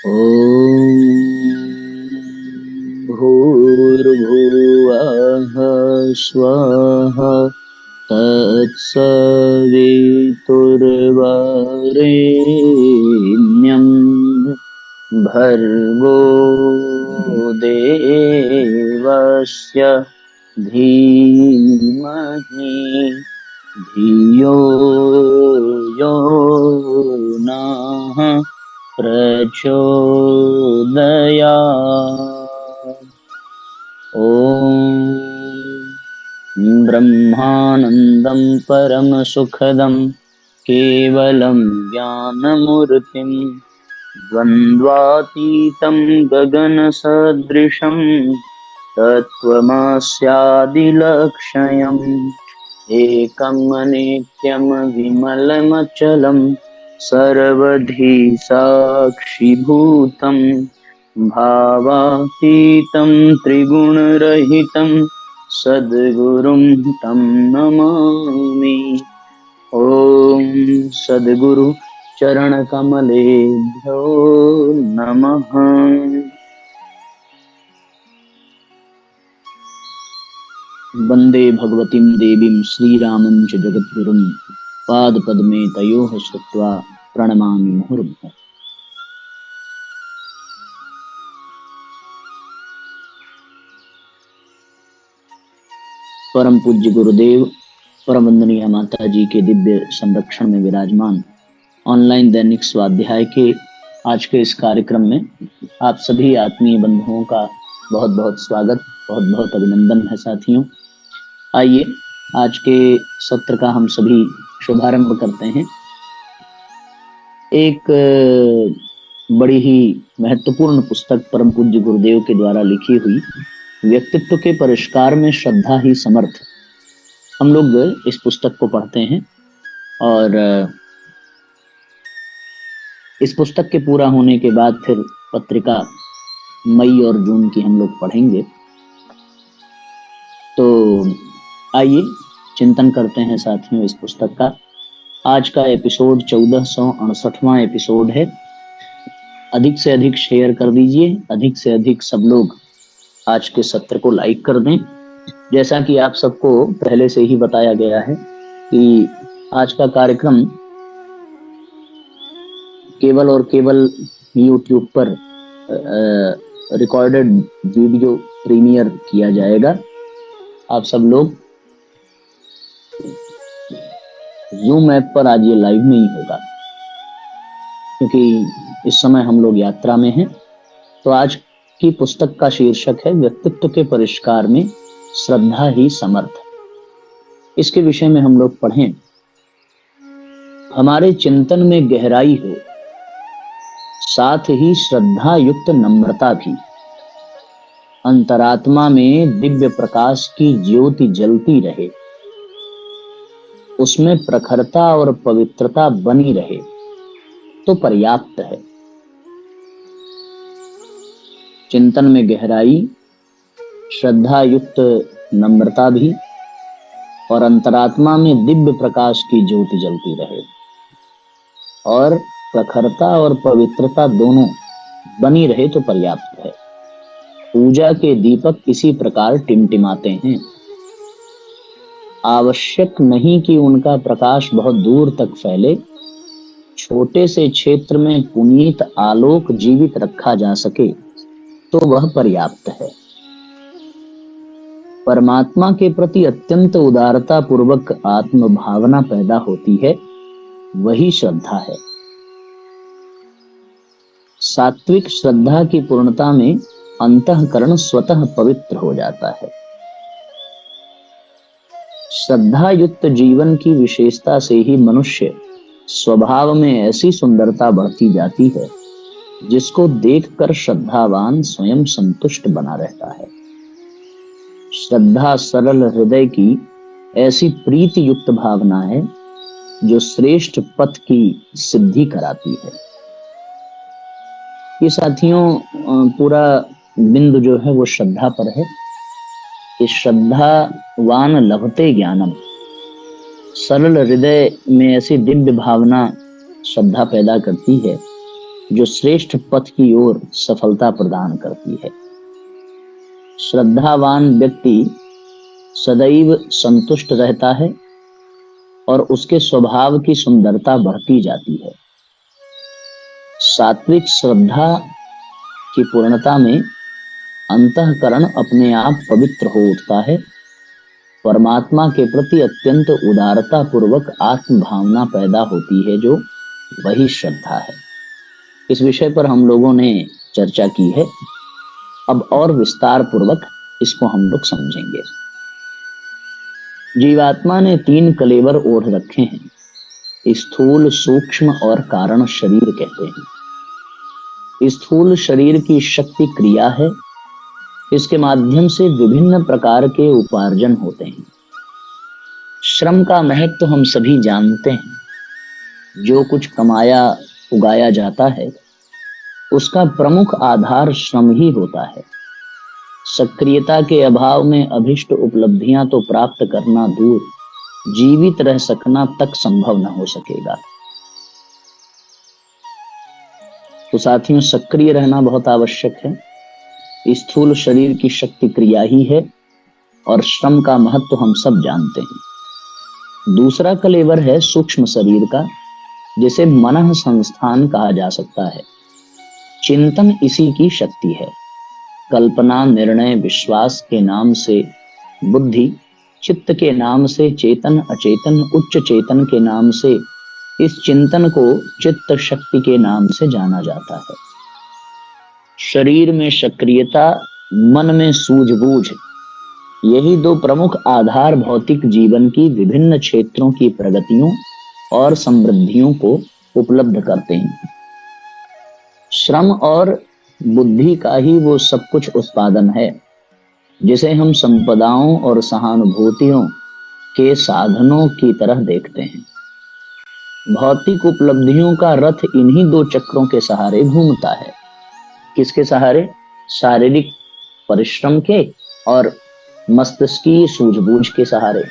ॐ भूर्भुवः स्वः तत्सवितुर्वरेण्यं भर्गो देवस्य धीमहि धियो यो नः प्रचोदयात्। ॐ ब्रह्मानन्दं परमसुखदं केवलं ज्ञानमूर्तिं द्वन्द्वातीतं गगनसदृशं तत्त्वमस्यादिलक्ष्यम् एकं नित्यं विमलमचलं सर्वधी साक्षिभूतं भावातीतं त्रिगुणरहितं सद्गुरुं तं नमामि। ॐ सद्गुरु चरणकमलेभ्यो नमः। वंदे भगवतीं देवीं श्रीरामं च जगद्गुरुं पादपद्मे तयोः श्रुत्वा प्रणमामि मुहुर्मुहुः। परम पूज्य गुरुदेव, परम वंदनीय माता जी के दिव्य संरक्षण में विराजमान ऑनलाइन दैनिक स्वाध्याय के आज के इस कार्यक्रम में आप सभी आत्मीय बंधुओं का बहुत बहुत स्वागत, बहुत बहुत अभिनंदन है साथियों। आइए आज के सत्र का हम सभी शुभारंभ करते हैं। एक बड़ी ही महत्वपूर्ण पुस्तक परम पूज्य गुरुदेव के द्वारा लिखी हुई व्यक्तित्व के परिष्कार में श्रद्धा ही समर्थ, हम लोग इस पुस्तक को पढ़ते हैं और इस पुस्तक के पूरा होने के बाद फिर पत्रिका मई और जून की हम लोग पढ़ेंगे। तो आइए चिंतन करते हैं साथियों इस पुस्तक का। आज का एपिसोड 1468वां एपिसोड है। अधिक से अधिक शेयर कर दीजिए, अधिक से अधिक सब लोग आज के सत्र को लाइक कर दें। जैसा कि आप सबको पहले से ही बताया गया है कि आज का कार्यक्रम केवल और केवल YouTube पर रिकॉर्डेड वीडियो प्रीमियर किया जाएगा। आप सब लोग Zoom ऐप पर आज ये लाइव नहीं होगा क्योंकि इस समय हम लोग यात्रा में हैं। तो आज की पुस्तक का शीर्षक है व्यक्तित्व के परिष्कार में श्रद्धा ही समर्थ। इसके विषय में हम लोग पढ़ें। हमारे चिंतन में गहराई हो, साथ ही श्रद्धा युक्त नम्रता भी, अंतरात्मा में दिव्य प्रकाश की ज्योति जलती रहे, उसमें प्रखरता और पवित्रता बनी रहे तो पर्याप्त है। चिंतन में गहराई, श्रद्धा युक्त नम्रता भी और अंतरात्मा में दिव्य प्रकाश की ज्योति जलती रहे और प्रखरता और पवित्रता दोनों बनी रहे तो पर्याप्त है। पूजा के दीपक इसी प्रकार टिमटिमाते हैं। आवश्यक नहीं कि उनका प्रकाश बहुत दूर तक फैले, छोटे से क्षेत्र में पुनीत आलोक जीवित रखा जा सके तो वह पर्याप्त है। परमात्मा के प्रति अत्यंत उदारता पूर्वक आत्म भावना पैदा होती है, वही श्रद्धा है। सात्विक श्रद्धा की पूर्णता में अंतःकरण स्वतः पवित्र हो जाता है। श्रद्धा युक्त जीवन की विशेषता से ही मनुष्य स्वभाव में ऐसी सुंदरता बढ़ती जाती है जिसको देखकर श्रद्धावान स्वयं संतुष्ट बना रहता है। श्रद्धा सरल हृदय की ऐसी प्रीति युक्त भावना है जो श्रेष्ठ पथ की सिद्धि कराती है। ये साथियों पूरा बिंदु जो है वो श्रद्धा पर है। कि श्रद्धावान लभते ज्ञानम, सरल हृदय में ऐसी दिव्य भावना श्रद्धा पैदा करती है जो श्रेष्ठ पथ की ओर सफलता प्रदान करती है। श्रद्धावान व्यक्ति सदैव संतुष्ट रहता है और उसके स्वभाव की सुंदरता बढ़ती जाती है। सात्विक श्रद्धा की पूर्णता में अंतःकरण अपने आप पवित्र हो उठता है। परमात्मा के प्रति अत्यंत उदारता पूर्वक आत्म भावना पैदा होती है, जो वही श्रद्धा है। इस विषय पर हम लोगों ने चर्चा की है। अब और विस्तार पूर्वक इसको हम लोग समझेंगे। जीवात्मा ने 3 कलेवर ओढ़ रखे हैं, स्थूल, सूक्ष्म और कारण शरीर कहते हैं। स्थूल शरीर की शक्ति क्रिया है, इसके माध्यम से विभिन्न प्रकार के उपार्जन होते हैं। श्रम का महत्व हम सभी जानते हैं। जो कुछ कमाया उगाया जाता है उसका प्रमुख आधार श्रम ही होता है। सक्रियता के अभाव में अभिष्ट उपलब्धियां तो प्राप्त करना दूर, जीवित रह सकना तक संभव न हो सकेगा। तो साथियों, सक्रिय रहना बहुत आवश्यक है। स्थूल शरीर की शक्ति क्रिया ही है और श्रम का महत्व हम सब जानते हैं। दूसरा कलेवर है सूक्ष्म शरीर का, जिसे मनः संस्थान कहा जा सकता है। चिंतन इसी की शक्ति है। कल्पना, निर्णय, विश्वास के नाम से बुद्धि, चित्त के नाम से चेतन, अचेतन, उच्च चेतन के नाम से इस चिंतन को चित्त शक्ति के नाम से जाना जाता है। शरीर में सक्रियता, मन में सूझबूझ, यही 2 प्रमुख आधार भौतिक जीवन की विभिन्न क्षेत्रों की प्रगतियों और समृद्धियों को उपलब्ध करते हैं। श्रम और बुद्धि का ही वो सब कुछ उत्पादन है, जिसे हम संपदाओं और सहानुभूतियों के साधनों की तरह देखते हैं। भौतिक उपलब्धियों का रथ इन्हीं 2 चक्रों के सहारे घूमता है। किसके सहारे? शारीरिक परिश्रम के और मस्तिष्कीय सूझबूझ के सहारे।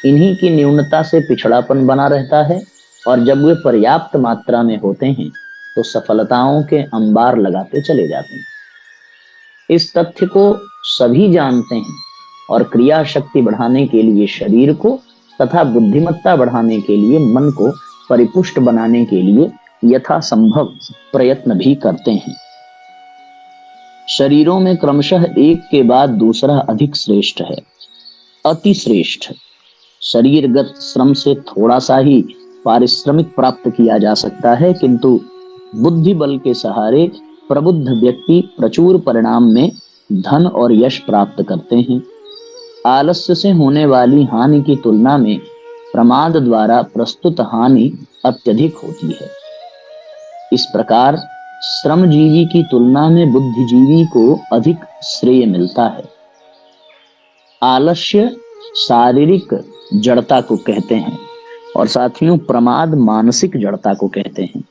इन्हीं की न्यूनता से पिछड़ापन बना रहता है और जब वे पर्याप्त मात्रा में होते हैं तो सफलताओं के अंबार लगाते चले जाते हैं। इस तथ्य को सभी जानते हैं और क्रिया शक्ति बढ़ाने के लिए शरीर को तथा बुद्धिमत्ता बढ़ाने के लिए मन को परिपुष्ट बनाने के लिए यथासंभव प्रयत्न भी करते हैं। शरीरों में क्रमशः एक के बाद दूसरा अधिक श्रेष्ठ है, अति श्रेष्ठ। शरीरगत श्रम से थोड़ा सा ही पारिश्रमिक प्राप्त किया जा सकता है, किंतु बुद्धि बल के सहारे प्रबुद्ध व्यक्ति प्रचुर परिणाम में धन और यश प्राप्त करते हैं। आलस्य से होने वाली हानि की तुलना में प्रमाद द्वारा प्रस्तुत हानि अत्यधिक होती है। इस प्रकार श्रमजीवी की तुलना में बुद्धिजीवी को अधिक श्रेय मिलता है। आलस्य शारीरिक जड़ता को कहते हैं और साथियों प्रमाद मानसिक जड़ता को कहते हैं।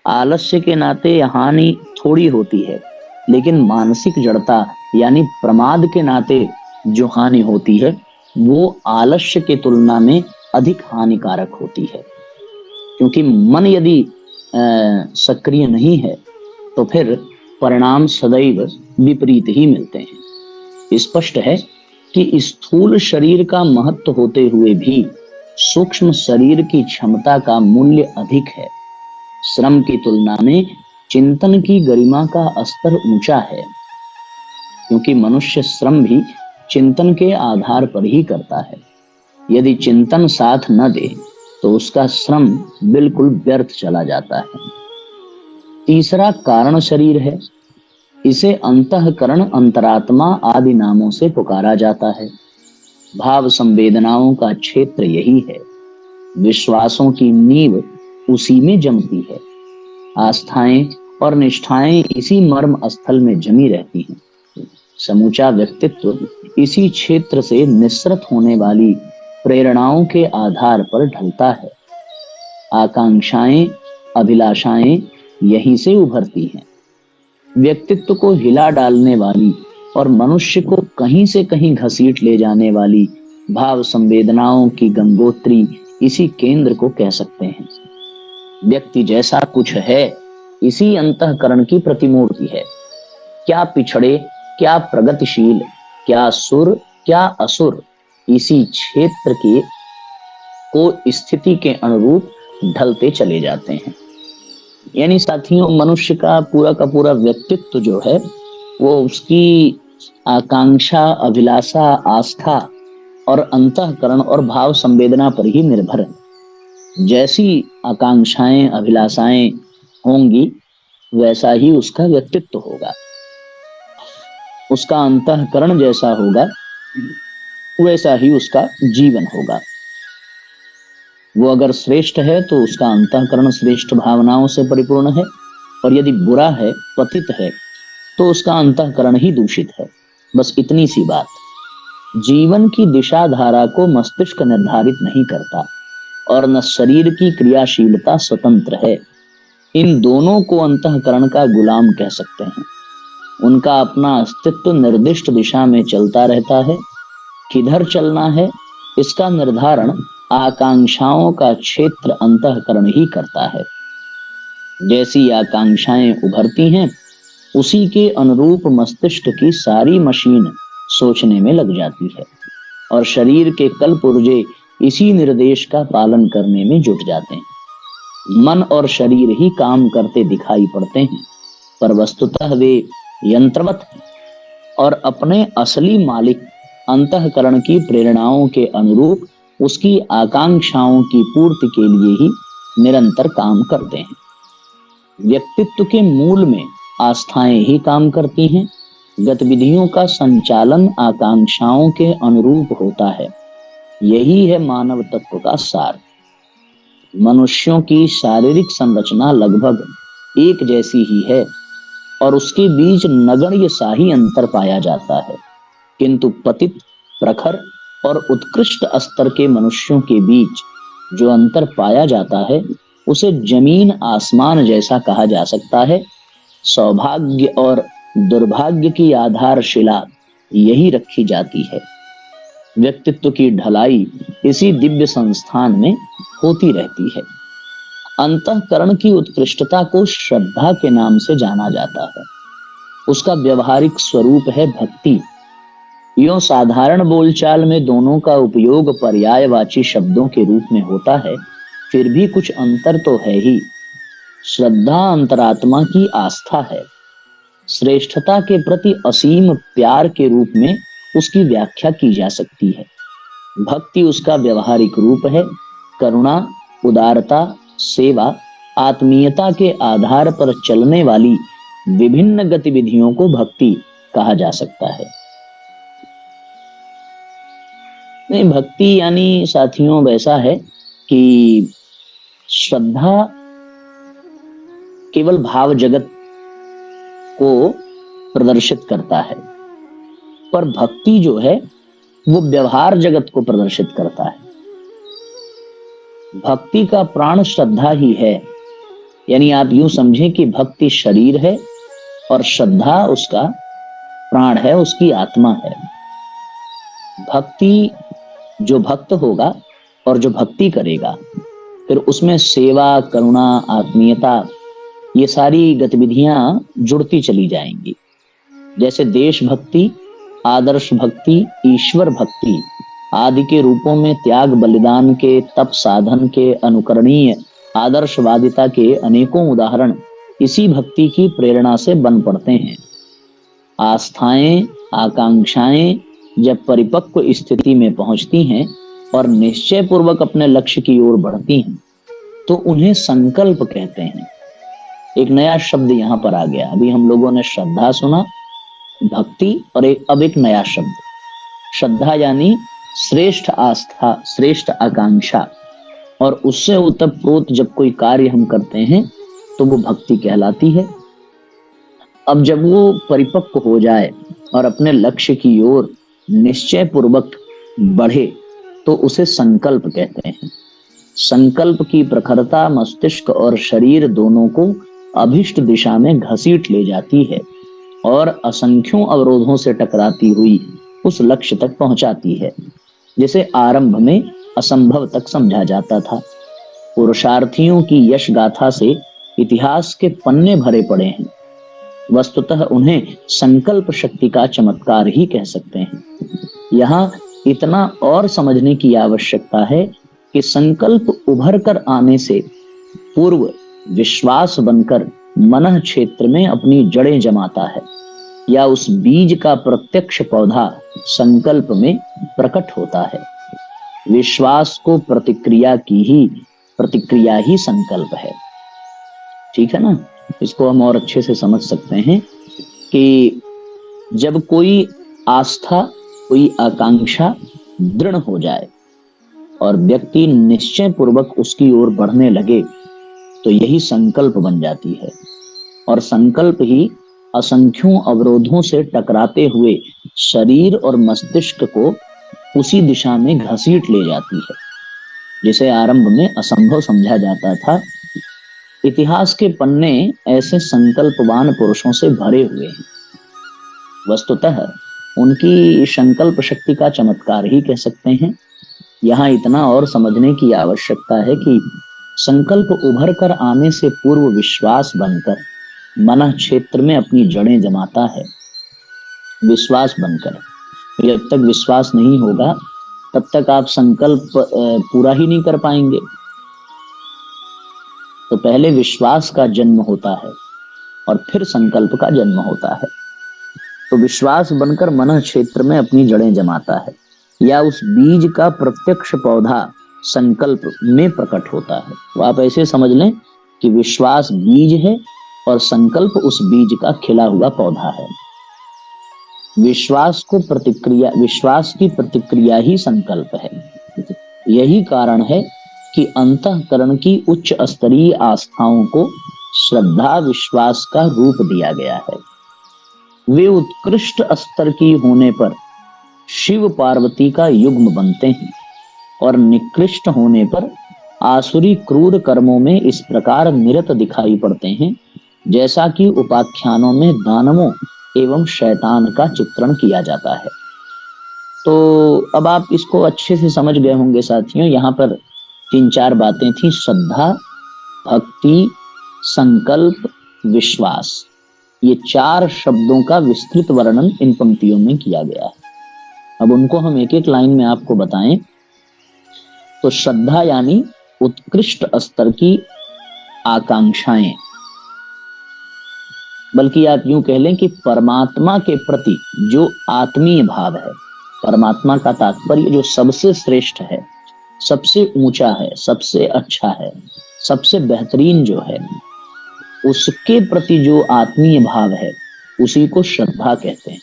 आलस्य के नाते हानि थोड़ी होती है, लेकिन मानसिक जड़ता यानी प्रमाद के नाते जो हानि होती है वो आलस्य के तुलना में अधिक हानिकारक होती है। क्योंकि मन यदि सक्रिय नहीं है तो फिर परिणाम सदैव विपरीत ही मिलते हैं। स्पष्ट है कि स्थूल शरीर का महत्व होते हुए भी सूक्ष्म शरीर की क्षमता का मूल्य अधिक है। श्रम की तुलना में चिंतन की गरिमा का स्तर ऊंचा है, क्योंकि मनुष्य श्रम भी चिंतन के आधार पर ही करता है। यदि चिंतन साथ न दे तो उसका श्रम बिल्कुल व्यर्थ चला जाता है। तीसरा कारण शरीर है। इसे अंतःकरण, अंतरात्मा आदि नामों से पुकारा जाता है। भाव संवेदनाओं का क्षेत्र यही है। विश्वासों की नींव उसी में जमती है। आस्थाएं और निष्ठाएं इसी मर्म स्थल में जमी रहती हैं। समूचा व्यक्तित्व इसी क्षेत्र से निस्सृत होने वाली प्रेरणाओं के आधार पर ढलता है। आकांक्षाएं, अभिलाषाएं यहीं से उभरती हैं। व्यक्तित्व को हिला डालने वाली और मनुष्य को कहीं से कहीं घसीट ले जाने वाली भाव संवेदनाओं की गंगोत्री इसी केंद्र को कह सकते हैं। व्यक्ति जैसा कुछ है इसी अंतःकरण की प्रतिमूर्ति है। क्या पिछड़े, क्या प्रगतिशील, क्या सुर, क्या असुर, इसी क्षेत्र के को स्थिति के अनुरूप ढलते चले जाते हैं। यानी साथियों, मनुष्य का पूरा व्यक्तित्व जो है वो उसकी आकांक्षा, अभिलाषा, आस्था और अंतःकरण और भाव संवेदना पर ही निर्भर है। जैसी आकांक्षाएं, अभिलाषाएं होंगी वैसा ही उसका व्यक्तित्व होगा। उसका अंतःकरण जैसा होगा वैसा ही उसका जीवन होगा। वो अगर श्रेष्ठ है तो उसका अंतःकरण श्रेष्ठ भावनाओं से परिपूर्ण है, और यदि बुरा है, पतित है, तो उसका अंतःकरण ही दूषित है। बस इतनी सी बात। जीवन की दिशा धारा को मस्तिष्क निर्धारित नहीं करता और न शरीर की क्रियाशीलता स्वतंत्र है। इन दोनों को अंतःकरण का गुलाम कह सकते हैं। उनका अपना अस्तित्व निर्दिष्ट दिशा में चलता रहता है। किधर चलना है इसका निर्धारण आकांक्षाओं का क्षेत्र अंतःकरण ही करता है। जैसी आकांक्षाएं उभरती हैं उसी के अनुरूप मस्तिष्क की सारी मशीन सोचने में लग जाती है और शरीर के कलपुर्जे इसी निर्देश का पालन करने में जुट जाते हैं। मन और शरीर ही काम करते दिखाई पड़ते हैं, पर वस्तुतः वे यंत्रवत हैं और अपने असली मालिक अंतःकरण की प्रेरणाओं के अनुरूप उसकी आकांक्षाओं की पूर्ति के लिए ही निरंतर काम करते हैं। व्यक्तित्व के मूल में आस्थाएं ही काम करती हैं। गतिविधियों का संचालन आकांक्षाओं के अनुरूप होता है। यही है मानव तत्व का सार। मनुष्यों की शारीरिक संरचना लगभग एक जैसी ही है और उसके बीच नगण्य सा ही अंतर पाया जाता है, किंतु पतित, प्रखर और उत्कृष्ट स्तर के मनुष्यों के बीच जो अंतर पाया जाता है उसे जमीन आसमान जैसा कहा जा सकता है। सौभाग्य और दुर्भाग्य की आधारशिला यही रखी जाती है। व्यक्तित्व की ढलाई इसी दिव्य संस्थान में होती रहती है। अंतःकरण की उत्कृष्टता को श्रद्धा के नाम से जाना जाता है। उसका व्यवहारिक स्वरूप है भक्ति। यूं साधारण बोलचाल में दोनों का उपयोग पर्यायवाची शब्दों के रूप में होता है, फिर भी कुछ अंतर तो है ही। श्रद्धा अंतरात्मा की आस्था है। श्रेष्ठता के प्रति असीम प्यार के रूप में उसकी व्याख्या की जा सकती है। भक्ति उसका व्यवहारिक रूप है। करुणा, उदारता, सेवा, आत्मीयता के आधार पर चलने वाली विभिन्न गतिविधियों को भक्ति कहा जा सकता है। नहीं, भक्ति यानी साथियों वैसा है कि श्रद्धा केवल भाव जगत को प्रदर्शित करता है, पर भक्ति जो है वो व्यवहार जगत को प्रदर्शित करता है। भक्ति का प्राण श्रद्धा ही है। यानी आप यूं समझें कि भक्ति शरीर है और श्रद्धा उसका प्राण है, उसकी आत्मा है। भक्ति, जो भक्त होगा और जो भक्ति करेगा, फिर उसमें सेवा, करुणा, आत्मीयता, ये सारी गतिविधियां जुड़ती चली जाएंगी। जैसे देशभक्ति, आदर्श भक्ति, ईश्वर भक्ति आदि के रूपों में त्याग, बलिदान के, तप साधन के, अनुकरणीय आदर्शवादिता के अनेकों उदाहरण इसी भक्ति की प्रेरणा से बन पड़ते हैं। आस्थाएं, आकांक्षाएं जब परिपक्व स्थिति में पहुंचती हैं और निश्चय पूर्वक अपने लक्ष्य की ओर बढ़ती हैं तो उन्हें संकल्प कहते हैं। एक नया शब्द यहाँ पर आ गया। अभी हम लोगों ने श्रद्धा सुना, भक्ति, और अब एक नया शब्द श्रद्धा, यानी श्रेष्ठ आस्था, श्रेष्ठ आकांक्षा, और उससे उत्तरप्रोत जब कोई कार्य हम करते हैं तो वो भक्ति कहलाती है। अब जब वो परिपक्व हो जाए और अपने लक्ष्य की ओर निश्चय पूर्वक बढ़े तो उसे संकल्प कहते हैं। संकल्प की प्रखरता मस्तिष्क और शरीर दोनों को अभिष्ट दिशा में घसीट ले जाती है और असंख्यों अवरोधों से टकराती हुई उस लक्ष्य तक पहुंचाती है, जिसे आरंभ में असंभव तक समझा जाता था। पुरुषार्थियों की यश गाथा से इतिहास के पन्ने भरे पड़े हैं। वस्तुतः उन्हें संकल्प शक्ति का चमत्कार ही कह सकते हैं। यहाँ इतना और समझने की आवश्यकता है कि संकल्प उभर कर आने से पूर्व विश्वास बनकर मन क्षेत्र में अपनी जड़ें जमाता है, या उस बीज का प्रत्यक्ष पौधा संकल्प में प्रकट होता है। विश्वास को प्रतिक्रिया ही संकल्प है। ठीक है ना? इसको हम और अच्छे से समझ सकते हैं कि जब कोई आस्था, कोई आकांक्षा दृढ़ हो जाए और व्यक्ति निश्चय पूर्वक उसकी ओर बढ़ने लगे तो यही संकल्प बन जाती है। और संकल्प ही असंख्यों अवरोधों से टकराते हुए शरीर और मस्तिष्क को उसी दिशा में घसीट ले जाती है जिसे आरंभ में असंभव समझा जाता था। इतिहास के पन्ने ऐसे संकल्पवान पुरुषों से भरे हुए हैं। वस्तुतः उनकी संकल्प शक्ति का चमत्कार ही कह सकते हैं। यहाँ इतना और समझने की आवश्यकता है कि संकल्प उभर कर आने से पूर्व विश्वास बनकर मन क्षेत्र में अपनी जड़ें जमाता है। विश्वास बनकर, जब तक विश्वास नहीं होगा तब तक आप संकल्प पूरा ही नहीं कर पाएंगे। तो पहले विश्वास का जन्म होता है और फिर संकल्प का जन्म होता है। तो विश्वास बनकर मन क्षेत्र में अपनी जड़ें जमाता है, या उस बीज का प्रत्यक्ष पौधा संकल्प में प्रकट होता है। तो आप ऐसे समझ लें कि विश्वास बीज है और संकल्प उस बीज का खिला हुआ पौधा है। विश्वास की प्रतिक्रिया ही संकल्प है। यही कारण है कि अंतःकरण की उच्च स्तरीय आस्थाओं को श्रद्धा विश्वास का रूप दिया गया है। वे उत्कृष्ट स्तर की होने पर शिव पार्वती का युग्म बनते हैं और निकृष्ट होने पर आसुरी क्रूर कर्मों में इस प्रकार निरत दिखाई पड़ते हैं जैसा कि उपाख्यानों में दानवों एवं शैतान का चित्रण किया जाता है। तो अब आप इसको अच्छे से समझ गए होंगे साथियों। यहाँ पर 3-4 बातें थी: श्रद्धा, भक्ति, संकल्प, विश्वास। ये 4 शब्दों का विस्तृत वर्णन इन पंक्तियों में किया गया है। अब उनको हम एक एक लाइन में आपको बताएं। तो श्रद्धा यानी उत्कृष्ट स्तर की आकांक्षाएं, बल्कि आप यूं कह लें कि परमात्मा के प्रति जो आत्मीय भाव है। परमात्मा का तात्पर्य जो सबसे श्रेष्ठ है, सबसे ऊंचा है, सबसे अच्छा है, सबसे बेहतरीन जो है, उसके प्रति जो आत्मीय भाव है उसी को श्रद्धा कहते हैं।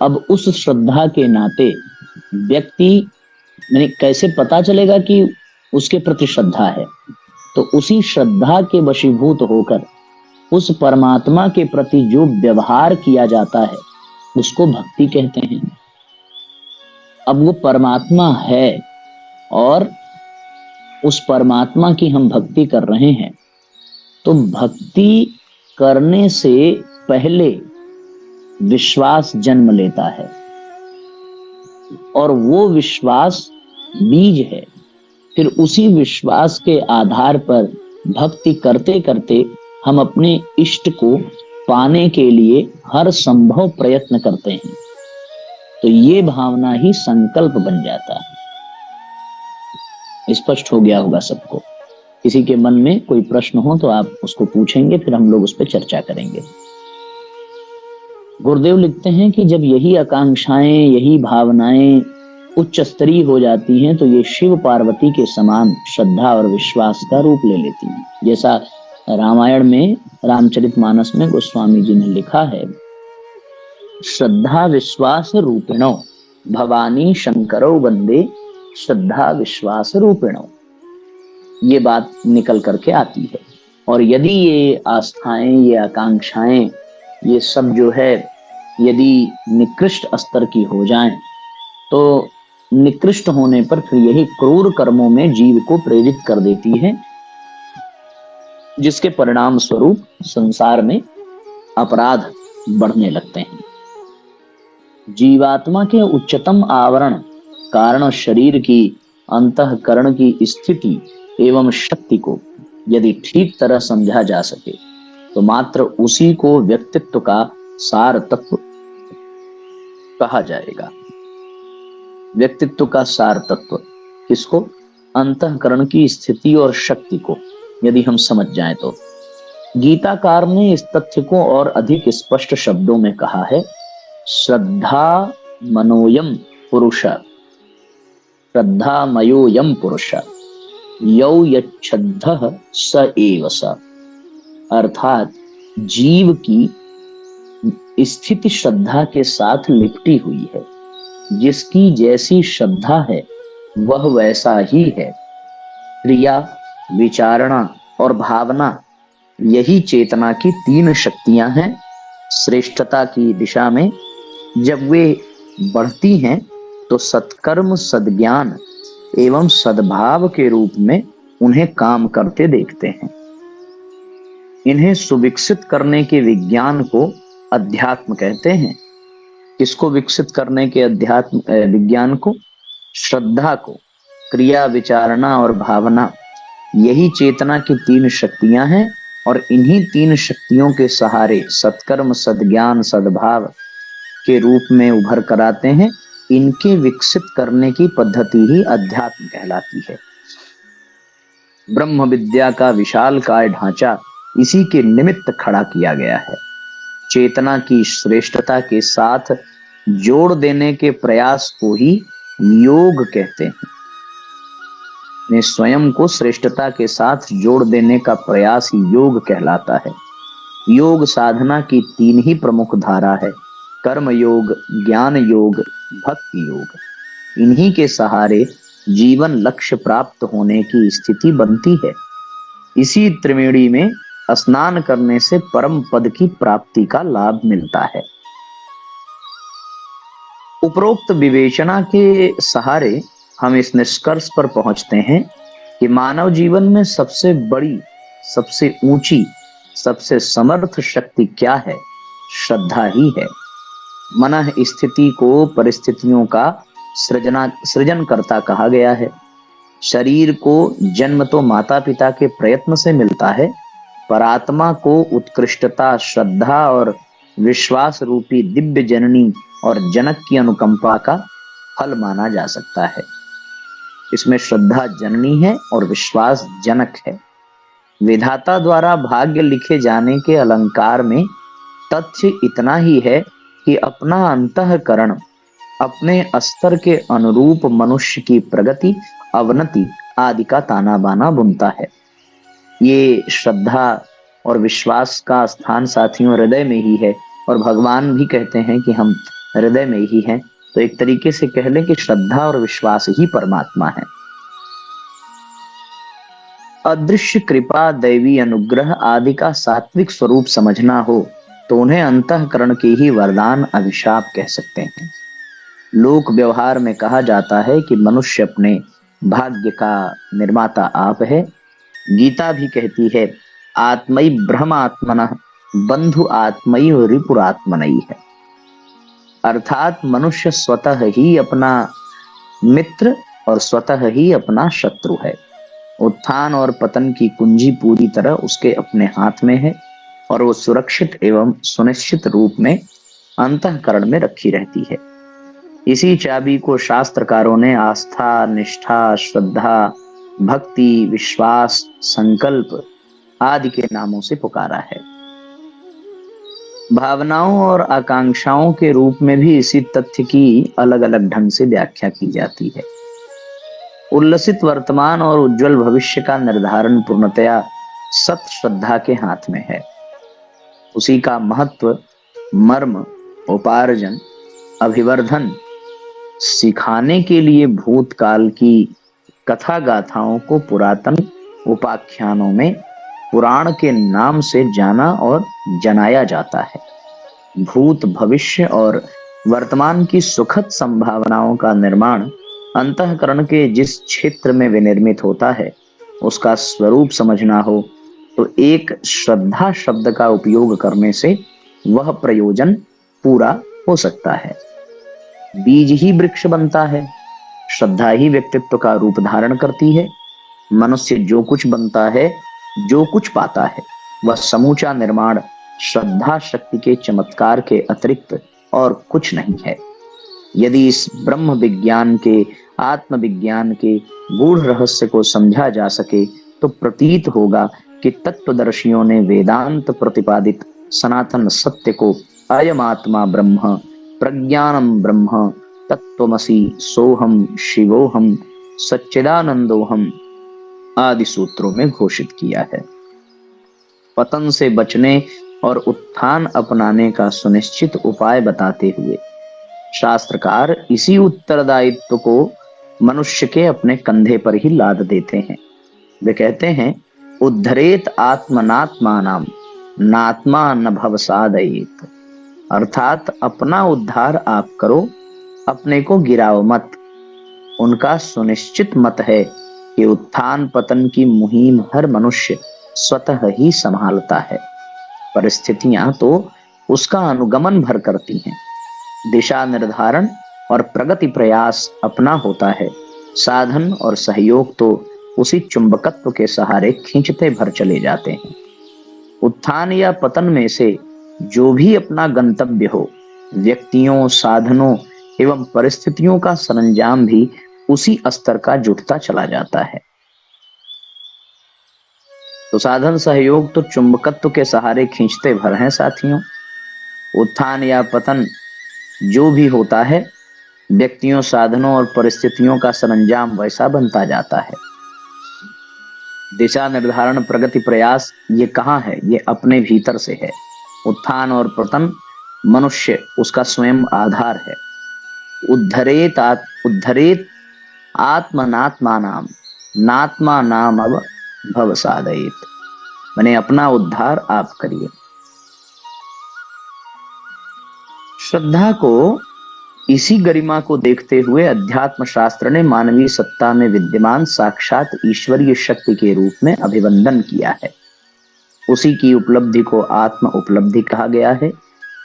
अब उस श्रद्धा के नाते व्यक्ति, मैंने कैसे पता चलेगा कि उसके प्रति श्रद्धा है? तो उसी श्रद्धा के वशीभूत होकर उस परमात्मा के प्रति जो व्यवहार किया जाता है उसको भक्ति कहते हैं। अब वो परमात्मा है और उस परमात्मा की हम भक्ति कर रहे हैं, तो भक्ति करने से पहले विश्वास जन्म लेता है और वो विश्वास बीज है। फिर उसी विश्वास के आधार पर भक्ति करते करते हम अपने इष्ट को पाने के लिए हर संभव प्रयत्न करते हैं। तो ये भावना ही संकल्प बन जाता है। स्पष्ट हो गया होगा सबको। किसी के मन में कोई प्रश्न हो तो आप उसको पूछेंगे, फिर हम लोग उस पर चर्चा करेंगे। गुरुदेव लिखते हैं कि जब यही आकांक्षाएं, यही भावनाएं उच्च स्तरीय हो जाती हैं तो ये शिव पार्वती के समान श्रद्धा और विश्वास का रूप ले लेती हैं। जैसा रामायण में, रामचरितमानस में गोस्वामी जी ने लिखा है, श्रद्धा विश्वास रूपिणो भवानी शंकरो वंदे श्रद्धा विश्वास रूपिणो। ये बात निकल करके आती है। और यदि ये आस्थाएं, ये आकांक्षाएं, ये सब जो है यदि निकृष्ट स्तर की हो जाएं तो निकृष्ट होने पर फिर यही क्रूर कर्मों में जीव को प्रेरित कर देती है, जिसके परिणाम स्वरूप संसार में अपराध बढ़ने लगते हैं। जीवात्मा के उच्चतम आवरण कारण शरीर की अंतःकरण की स्थिति एवं शक्ति को यदि ठीक तरह समझा जा सके तो मात्र उसी को व्यक्तित्व का सार तत्व कहा जाएगा। व्यक्तित्व का सार तत्व किसको? अंतःकरण की स्थिति और शक्ति को यदि हम समझ जाएं तो गीताकार ने इस तथ्य को और अधिक स्पष्ट शब्दों में कहा है, श्रद्धा मनोयम पुरुष, श्रद्धामयोयम पुरुष यौ यच्छ्रद्धः स एव स। अर्थात जीव की स्थिति श्रद्धा के साथ लिपटी हुई है। जिसकी जैसी श्रद्धा है वह वैसा ही है। क्रिया, विचारणा और भावना यही चेतना की तीन शक्तियां हैं। श्रेष्ठता की दिशा में जब वे बढ़ती हैं तो सत्कर्म, सद्ज्ञान एवं सद्भाव के रूप में उन्हें काम करते देखते हैं। इन्हें सुविकसित करने के विज्ञान को अध्यात्म कहते हैं। किसको विकसित करने के अध्यात्म विज्ञान को? श्रद्धा को। क्रिया, विचारणा और भावना यही चेतना की तीन शक्तियां हैं और इन्हीं तीन शक्तियों के सहारे सत्कर्म, सद्ज्ञान, सद्भाव के रूप में उभर कर आते हैं। इनके विकसित करने की पद्धति ही अध्यात्म कहलाती है। ब्रह्म विद्या का विशालकाय ढांचा इसी के निमित्त खड़ा किया गया है। चेतना की श्रेष्ठता के साथ जोड़ देने के प्रयास को ही योग कहते हैं। ने स्वयं को श्रेष्ठता के साथ जोड़ देने का प्रयास ही योग कहलाता है। योग साधना की तीन ही प्रमुख धारा है, कर्म योग, ज्ञान योग, भक्ति योग। इन्हीं के सहारे जीवन लक्ष्य प्राप्त होने की स्थिति बनती है। इसी त्रिवेणी में स्नान करने से परम पद की प्राप्ति का लाभ मिलता है। उपरोक्त विवेचना के सहारे हम इस निष्कर्ष पर पहुंचते हैं कि मानव जीवन में सबसे बड़ी, सबसे ऊंची, सबसे समर्थ शक्ति क्या है? श्रद्धा ही है। मन स्थिति को परिस्थितियों का सृजनकर्ता कहा गया है। शरीर को जन्म तो माता पिता के प्रयत्न से मिलता है, पर आत्मा को उत्कृष्टता, श्रद्धा और विश्वास रूपी दिव्य जननी और जनक की अनुकंपा का फल माना जा सकता है। इसमें श्रद्धा जननी है और विश्वास जनक है। विधाता द्वारा भाग्य लिखे जाने के अलंकार में तथ्य इतना ही है कि अपना अंतःकरण अपने स्तर के अनुरूप मनुष्य की प्रगति, अवनति आदि का ताना बाना बुनता है। ये श्रद्धा और विश्वास का स्थान साथियों हृदय में ही है और भगवान भी कहते हैं कि हम हृदय में ही हैं। तो एक तरीके से कह लें कि श्रद्धा और विश्वास ही परमात्मा है। अदृश्य कृपा, दैवी अनुग्रह आदि का सात्विक स्वरूप समझना हो तो उन्हें अंतःकरण के ही वरदान, अभिशाप कह सकते हैं। लोक व्यवहार में कहा जाता है कि मनुष्य अपने भाग्य का निर्माता आप है। गीता भी कहती है, आत्मई ब्रह्मात्मनः बंधु आत्मई रिपुरात्मनई है। अर्थात मनुष्य स्वतः ही अपना मित्र और स्वतः ही अपना शत्रु है। उत्थान और पतन की कुंजी पूरी तरह उसके अपने हाथ में है और वो सुरक्षित एवं सुनिश्चित रूप में अंतःकरण में रखी रहती है। इसी चाबी को शास्त्रकारों ने आस्था, निष्ठा, श्रद्धा, भक्ति, विश्वास, संकल्प आदि के नामों से पुकारा है। भावनाओं और आकांक्षाओं के रूप में भी इसी तथ्य की अलग अलग ढंग से व्याख्या की जाती है। उल्लसित वर्तमान और उज्जवल भविष्य का निर्धारण पूर्णतया सत श्रद्धा के हाथ में है। उसी का महत्व, मर्म, उपार्जन, अभिवर्धन सिखाने के लिए भूतकाल की कथा गाथाओं को पुरातन उपाख्यानों में पुराण के नाम से जाना और जनाया जाता है। भूत, भविष्य और वर्तमान की सुखद संभावनाओं का निर्माण अंतःकरण के जिस क्षेत्र में विनिर्मित होता है उसका स्वरूप समझना हो तो एक श्रद्धा शब्द का उपयोग करने से वह प्रयोजन पूरा हो सकता है। बीज ही वृक्ष बनता है, श्रद्धा ही व्यक्तित्व का रूप धारण करती है। मनुष्य जो कुछ बनता है जो कुछ पाता है वह समूचा निर्माण श्रद्धा शक्ति के चमत्कार के अतिरिक्त और कुछ नहीं है। यदि इस ब्रह्म विज्ञान के, आत्म विज्ञान के गूढ़ रहस्य को समझा जा सके तो प्रतीत होगा कि तत्वदर्शियों ने वेदांत प्रतिपादित सनातन सत्य को अयम आत्मा ब्रह्म, प्रज्ञानम ब्रह्म, तत्वमसि सोहम शिवोहम सच्चिदानंदोहम आदि सूत्रों में घोषित किया है। पतन से बचने और उत्थान अपनाने का सुनिश्चित उपाय बताते हुए शास्त्रकार इसी उत्तरदायित्व को मनुष्य के अपने कंधे पर ही लाद देते हैं। वे कहते हैं, उद्धरेत आत्मनात्मानाम नात्मा न भवसादयेत, अर्थात अपना उद्धार आप करो, अपने को गिराओ मत। उनका सुनिश्चित मत है कि उत्थान पतन की मुहिम हर मनुष्य स्वतः ही संभालता है, परिस्थितियां तो उसका अनुगमन भर करती हैं। दिशा निर्धारण और प्रगति प्रयास अपना होता है, साधन और सहयोग तो उसी चुंबकत्व के सहारे खींचते भर चले जाते हैं। उत्थान या पतन में से जो भी अपना गंतव्य हो, व्यक्तियों, साधनों एवं परिस्थितियों का सरंजाम भी उसी स्तर का जुटता चला जाता है। तो साधन सहयोग तो चुंबकत्व के सहारे खींचते भर हैं साथियों। उत्थान या पतन जो भी होता है, व्यक्तियों, साधनों और परिस्थितियों का सरंजाम वैसा बनता जाता है। दिशा निर्धारण, प्रगति प्रयास ये कहाँ है? ये अपने भीतर से है। उत्थान और पतन मनुष्य उसका स्वयं आधार है। उद्धरेत आत्मनात्मा नाम नात्मा नाम अब भव साधयेत, माने अपना उद्धार आप करिए। श्रद्धा को, इसी गरिमा को देखते हुए अध्यात्म शास्त्र ने मानवीय सत्ता में विद्यमान साक्षात ईश्वरीय शक्ति के रूप में अभिवंदन किया है। उसी की उपलब्धि को आत्म उपलब्धि कहा गया है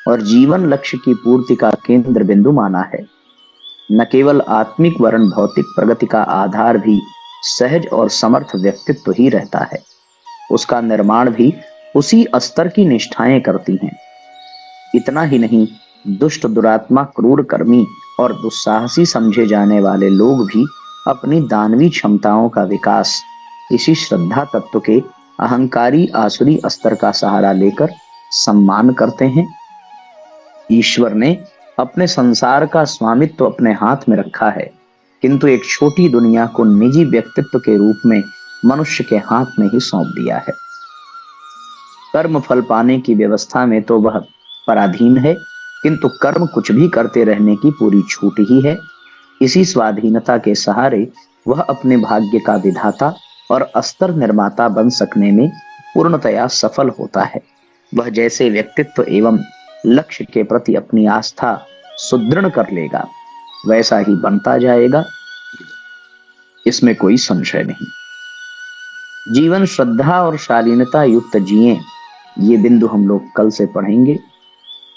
और जीवन लक्ष्य की पूर्ति का केंद्र बिंदु माना है। न केवल आत्मिक वर्ण भौतिक प्रगति का आधार भी सहज और समर्थ व्यक्तित्व ही रहता है, उसका निर्माण भी उसी स्तर की निष्ठाएं करती हैं। इतना ही नहीं, दुष्ट, दुरात्मा, क्रूर कर्मी और दुस्साहसी समझे जाने वाले लोग भी अपनी दानवी क्षमताओं का विकास इसी श्रद्धा तत्व के अहंकारी आसुरी स्तर का सहारा लेकर सम्मान करते हैं। ईश्वर ने अपने संसार का स्वामित्व अपने हाथ में रखा है, किंतु एक छोटी दुनिया को निजी व्यक्तित्व के रूप में मनुष्य के हाथ में ही सौंप दिया है। कर्म फल पाने की व्यवस्था में तो वह पराधीन है, किंतु कर्म कुछ भी करते रहने की पूरी छूट ही है। इसी स्वाधीनता के सहारे वह अपने भाग्य का विधाता और अस्तर निर्माता बन सकने में पूर्णतया सफल होता है। वह जैसे व्यक्तित्व एवं लक्ष्य के प्रति अपनी आस्था सुदृढ़ कर लेगा, वैसा ही बनता जाएगा, इसमें कोई संशय नहीं। जीवन श्रद्धा और शालीनता युक्त जिए, ये बिंदु हम लोग कल से पढ़ेंगे।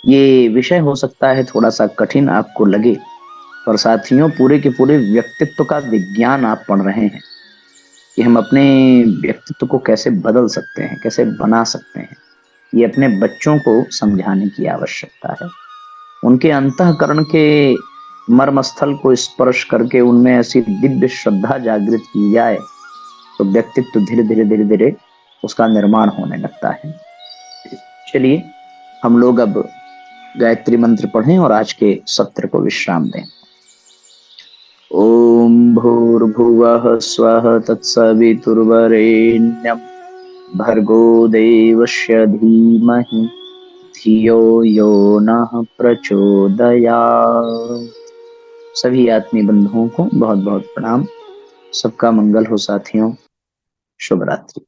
ये विषय हो सकता है थोड़ा सा कठिन आपको लगे, पर साथियों पूरे के पूरे व्यक्तित्व का विज्ञान आप पढ़ रहे हैं कि हम अपने व्यक्तित्व को कैसे बदल सकते हैं, कैसे बना सकते हैं। ये अपने बच्चों को समझाने की आवश्यकता है। उनके अंतःकरण के मर्मस्थल को स्पर्श करके उनमें ऐसी दिव्य श्रद्धा जागृत की जाए तो व्यक्तित्व धीरे धीरे धीरे धीरे उसका निर्माण होने लगता है। चलिए हम लोग अब गायत्री मंत्र पढ़ें और आज के सत्र को विश्राम दें। ओम भूर्भुवः स्वः तत्सवितुर्वरेण्यं भर्गो देवस्य धीमहि धियो यो नः प्रचोदयात्। सभी आत्मीय बंधुओं को बहुत बहुत प्रणाम। सबका मंगल हो साथियों। शुभ रात्रि।